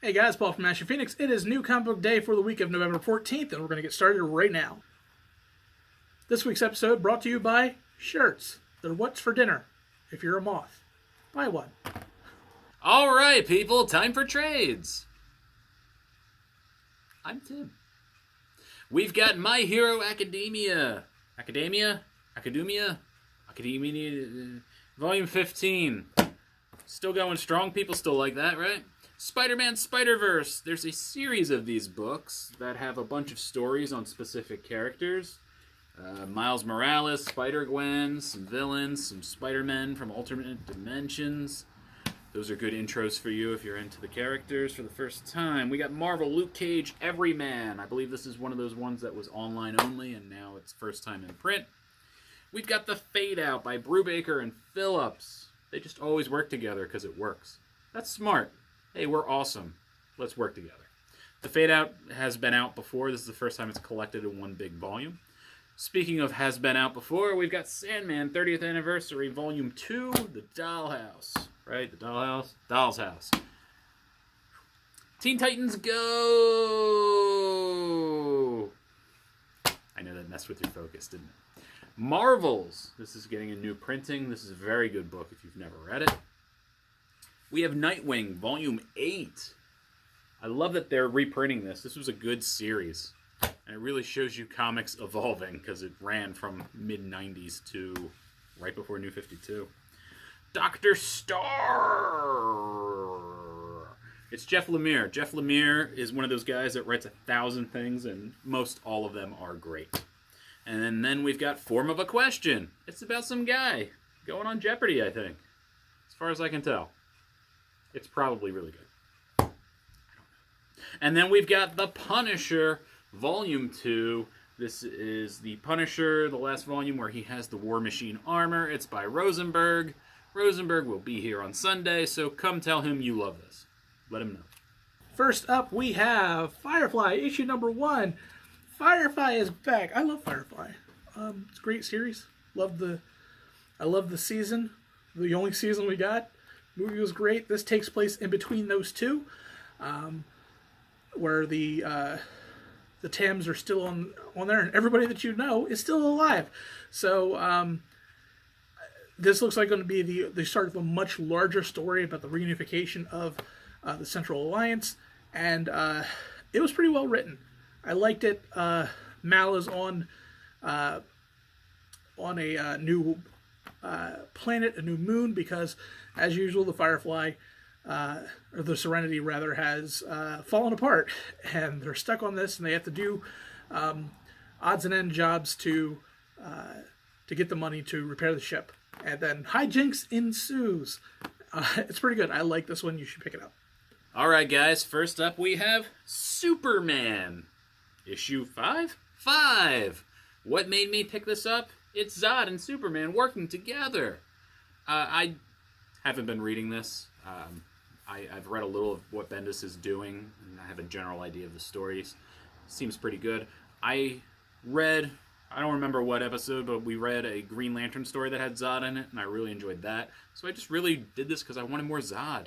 Hey guys, Paul from Ashen Phoenix. It is New Comic Book Day for the week of November 14th, and we're going to get started right now. This week's episode brought to you by shirts. They're what's for dinner. If you're a moth, buy one. All right, people, time for trades. I'm Tim. We've got My Hero Academia. Academia, Volume 15. Still going strong. People still like that, right? Spider-Man Spider-Verse. There's a series of these books that have a bunch of stories on specific characters. Miles Morales, Spider-Gwen, some villains, some Spider-Men from alternate dimensions. Those are good intros for you if you're into the characters for the first time. We got Marvel, Luke Cage, Everyman. I believe this is one of those ones that was online only, and now it's first time in print. We've got The Fade Out by Brubaker and Phillips. They just always work together because it works. That's smart. Hey, we're awesome. Let's work together. The Fade Out has been out before. This is the first time it's collected in one big volume. Speaking of has been out before, we've got Sandman 30th Anniversary, Volume 2, The Dollhouse. Right? The Dollhouse? Doll's House. Teen Titans Go! I know that messed with your focus, didn't it? Marvels. This is getting a new printing. This is a very good book if you've never read it. We have Nightwing, Volume 8. I love that they're reprinting this. This was a good series. And it really shows you comics evolving because it ran from mid-90s to right before New 52. Dr. Star! It's Jeff Lemire. Jeff Lemire is one of those guys that writes 1,000 things, and most all of them are great. And then we've got Form of a Question. It's about some guy going on Jeopardy, I think. As far as I can tell. It's probably really good. I don't know. And then we've got The Punisher, Volume 2. This is The Punisher, the last volume where he has the War Machine armor. It's by Rosenberg. Rosenberg will be here on Sunday, so come tell him you love this. Let him know. First up, we have Firefly, issue number 1. Firefly is back. I love Firefly. It's a great series. I love the season. The only season we got. The movie was great. This takes place in between those two, where the Tams are still on there, and everybody that you know is still alive. So this looks like going to be the start of a much larger story about the reunification of the Central Alliance, and it was pretty well written. I liked it. Mal is on a new planet, a new moon, because, as usual, the Firefly, or the Serenity rather, has fallen apart, and they're stuck on this, and they have to do odds and end jobs to get the money to repair the ship, and then hijinks ensues. It's pretty good. I like this one. You should pick it up. All right, guys. First up, we have Superman. Issue 5? 5! What made me pick this up? It's Zod and Superman working together. I haven't been reading this. I've read a little of what Bendis is doing, and I have a general idea of the stories. Seems pretty good. I don't remember what episode, but we read a Green Lantern story that had Zod in it, and I really enjoyed that. So I just really did this because I wanted more Zod.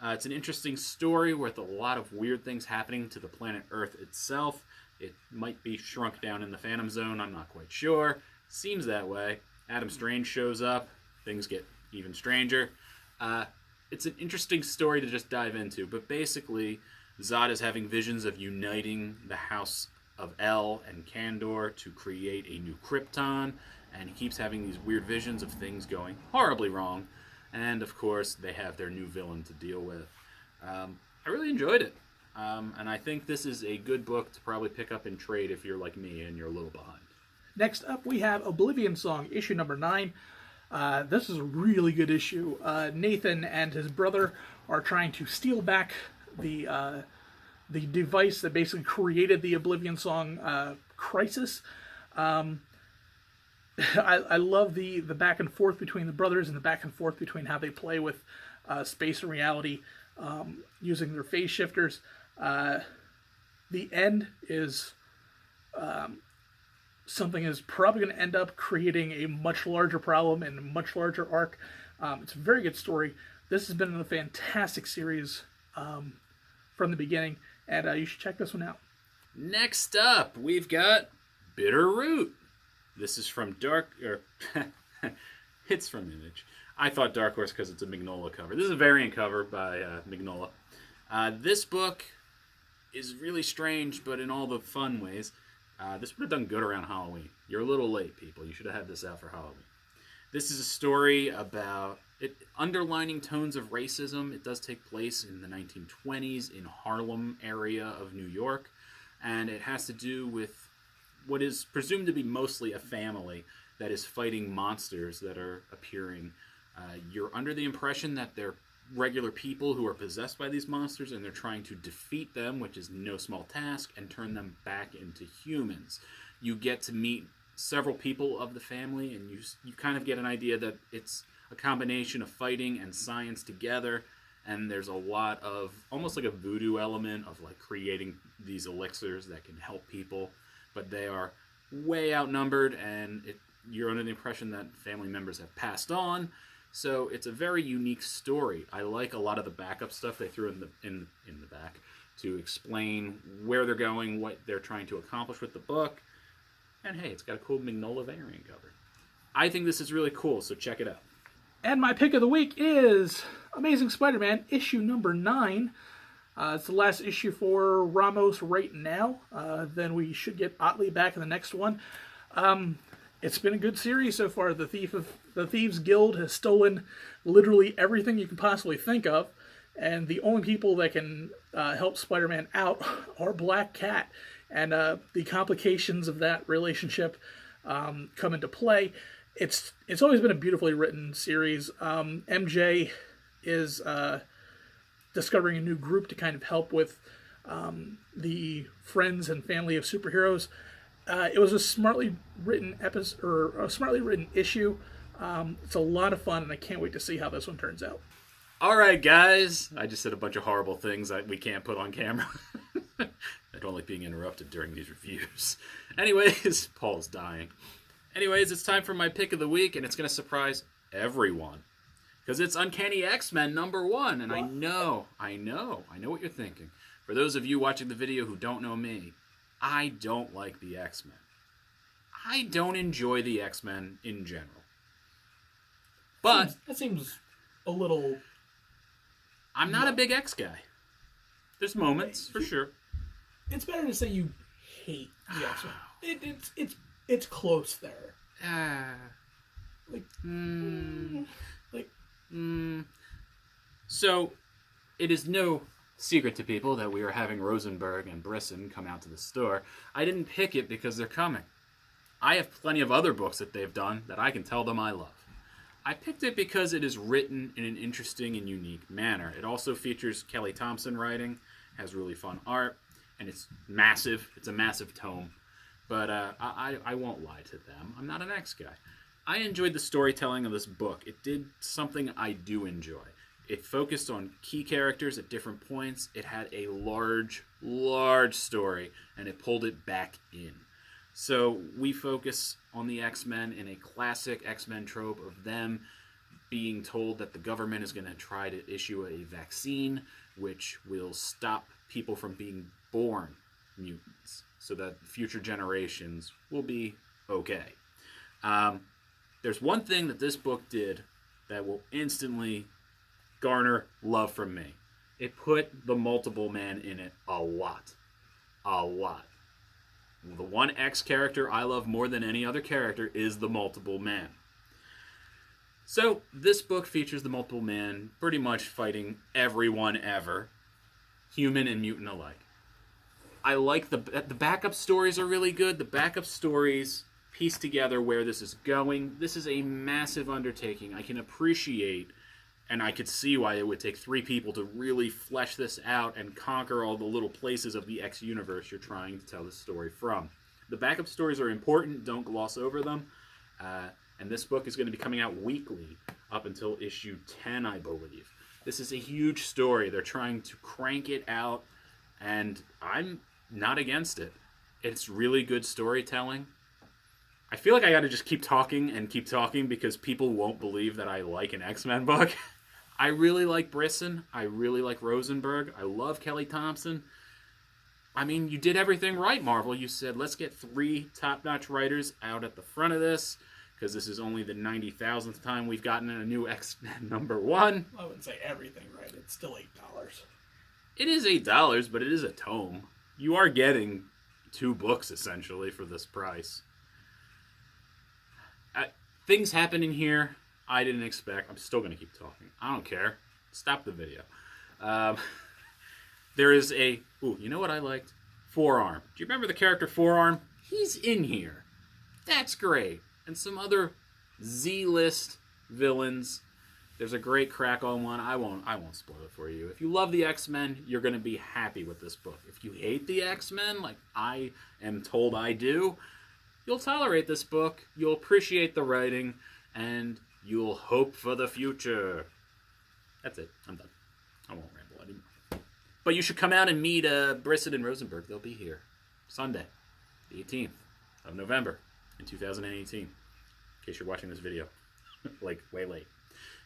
It's an interesting story with a lot of weird things happening to the planet Earth itself. It might be shrunk down in the Phantom Zone, I'm not quite sure. Seems that way. Adam Strange shows up. Things get even stranger. It's an interesting story to just dive into, but basically, Zod is having visions of uniting the House of El and Kandor to create a new Krypton, and he keeps having these weird visions of things going horribly wrong, and of course, they have their new villain to deal with. I really enjoyed it. And I think this is a good book to probably pick up in trade if you're like me and you're a little behind. Next up, we have Oblivion Song, issue number 9. This is a really good issue. Nathan and his brother are trying to steal back the device that basically created the Oblivion Song crisis. I love the back and forth between the brothers and the back and forth between how they play with space and reality using their phase shifters. The end is something is probably going to end up creating a much larger problem and a much larger arc. It's a very good story. This has been a fantastic series from the beginning, and you should check this one out. Next up, we've got Bitter Root. This is from it's from Image. I thought Dark Horse because it's a Mignola cover. This is a variant cover by Mignola. This book is really strange, but in all the fun ways. This would have done good around Halloween. You're a little late, people. You should have had this out for Halloween. This is a story about underlining tones of racism. It does take place in the 1920s in Harlem area of New York, and it has to do with what is presumed to be mostly a family that is fighting monsters that are appearing. You're under the impression that they're regular people who are possessed by these monsters, and they're trying to defeat them, which is no small task, and turn them back into humans. You get to meet several people of the family, and you kind of get an idea that it's a combination of fighting and science together, and there's a lot of almost like a voodoo element of like creating these elixirs that can help people, but they are way outnumbered, and you're under the impression that family members have passed on. So it's a very unique story. I like a lot of the backup stuff they threw in the back to explain where they're going, what they're trying to accomplish with the book. And hey, it's got a cool Mignola variant cover. I think this is really cool, so check it out. And my pick of the week is Amazing Spider-Man issue number 9. It's the last issue for Ramos right now. Then we should get Otley back in the next one. It's been a good series so far. The Thieves Guild has stolen literally everything you can possibly think of, and the only people that can help Spider-Man out are Black Cat, and the complications of that relationship come into play. It's always been a beautifully written series. MJ is discovering a new group to kind of help with the friends and family of superheroes. It was a smartly written episode, or a smartly written issue. It's a lot of fun, and I can't wait to see how this one turns out. All right, guys. I just said a bunch of horrible things that we can't put on camera. I don't like being interrupted during these reviews. Anyways, Paul's dying. Anyways, it's time for my pick of the week, and it's going to surprise everyone. Because it's Uncanny X-Men #1, and I know what you're thinking. For those of you watching the video who don't know me, I don't like the X-Men. I don't enjoy the X-Men in general. But that seems a little... I'm not a big X guy. There's moments, for sure. It's better to say you hate the X-Men. It's close there. So, it is no secret to people that we are having Rosenberg and Brisson come out to the store. I didn't pick it because they're coming. I have plenty of other books that they've done that I can tell them I love. I picked it because it is written in an interesting and unique manner. It also features Kelly Thompson writing, has really fun art, and it's massive. It's a massive tome. But I won't lie to them. I'm not an X guy. I enjoyed the storytelling of this book. It did something I do enjoy. It focused on key characters at different points. It had a large story, and it pulled it back in. So we focus on the X-Men in a classic X-Men trope of them being told that the government is going to try to issue a vaccine which will stop people from being born mutants so that future generations will be okay. There's one thing that this book did that will instantly garner love from me. It put the multiple man in it a lot. The one X character I love more than any other character is the multiple man. So this book features the multiple man pretty much fighting everyone ever, human and mutant alike. I like the backup stories are really good. The backup stories piece together where this is going. This is a massive undertaking. I can appreciate, and I could see why it would take 3 people to really flesh this out and conquer all the little places of the X universe you're trying to tell the story from. The backup stories are important. Don't gloss over them. And this book is going to be coming out weekly up until issue 10, I believe. This is a huge story. They're trying to crank it out, and I'm not against it. It's really good storytelling. I feel like I got to just keep talking because people won't believe that I like an X-Men book. I really like Brisson. I really like Rosenberg. I love Kelly Thompson. I mean, you did everything right, Marvel. You said, let's get 3 top-notch writers out at the front of this, because this is only the 90,000th time we've gotten a new X-Men #1. I wouldn't say everything right. It's still $8. It is $8, but it is a tome. You are getting 2 books, essentially, for this price. Things happen in here I didn't expect. I'm still going to keep talking. I don't care. Stop the video. There is a... Ooh, you know what I liked? Forearm. Do you remember the character Forearm? He's in here. That's great. And some other Z-list villains. There's a great crack-on one. I won't spoil it for you. If you love the X-Men, you're going to be happy with this book. If you hate the X-Men, like I am told I do, you'll tolerate this book, you'll appreciate the writing, and you'll hope for the future. That's it. I'm done. I won't ramble anymore. But you should come out and meet Brisson and Rosenberg. They'll be here Sunday, the 18th of November in 2018. In case you're watching this video. Like, way late.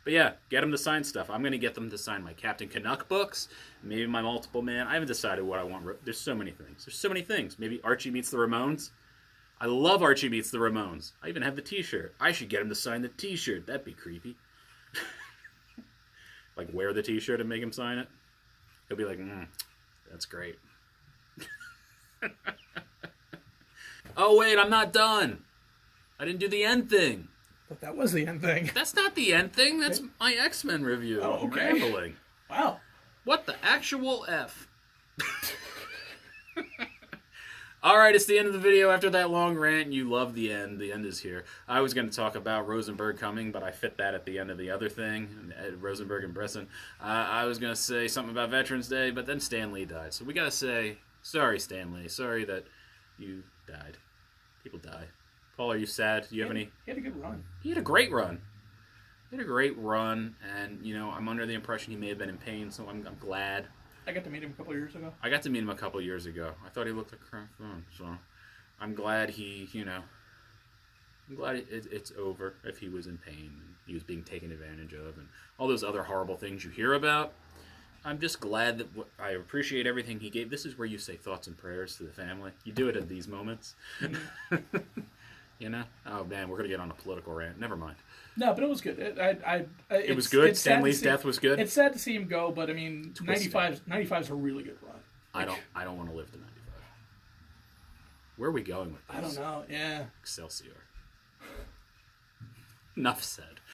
But yeah, get them to sign stuff. I'm going to get them to sign my Captain Canuck books, maybe my Multiple Man. I haven't decided what I want. There's so many things. There's so many things. Maybe Archie meets the Ramones. I love Archie meets the Ramones. I even have the t-shirt. I should get him to sign the t-shirt. That'd be creepy. Like, wear the t-shirt and make him sign it. He'll be like, that's great. Oh, wait, I'm not done. I didn't do the end thing. But that was the end thing. That's not the end thing. That's my X-Men review. Oh, okay. I'm rambling. Wow. What the actual F? Alright, it's the end of the video. After that long rant, you love the end. The end is here. I was going to talk about Rosenberg coming, but I fit that at the end of the other thing. Rosenberg and Brisson. I was going to say something about Veterans Day, but then Stan Lee died. So we got to say, sorry, Stan Lee. Sorry that you died. People die. Paul, are you sad? Do you have any... He had a good run. He had a great run. He had a great run, and, you know, I'm under the impression he may have been in pain, so I'm glad. I got to meet him a couple years ago. I got to meet him a couple years ago. I thought he looked like crap fun, so I'm glad he, you know, I'm glad it's over if he was in pain and he was being taken advantage of and all those other horrible things you hear about. I'm just glad that I appreciate everything he gave. This is where you say thoughts and prayers to the family. You do it at these moments. You know? Oh, man, we're going to get on a political rant. Never mind. No, but it was good. It was good? Stan Lee's death was good? It's sad to see him go, but, I mean, 95's a really good run. I don't want to live to 95. Where are we going with this? I don't know, yeah. Excelsior. Enough said.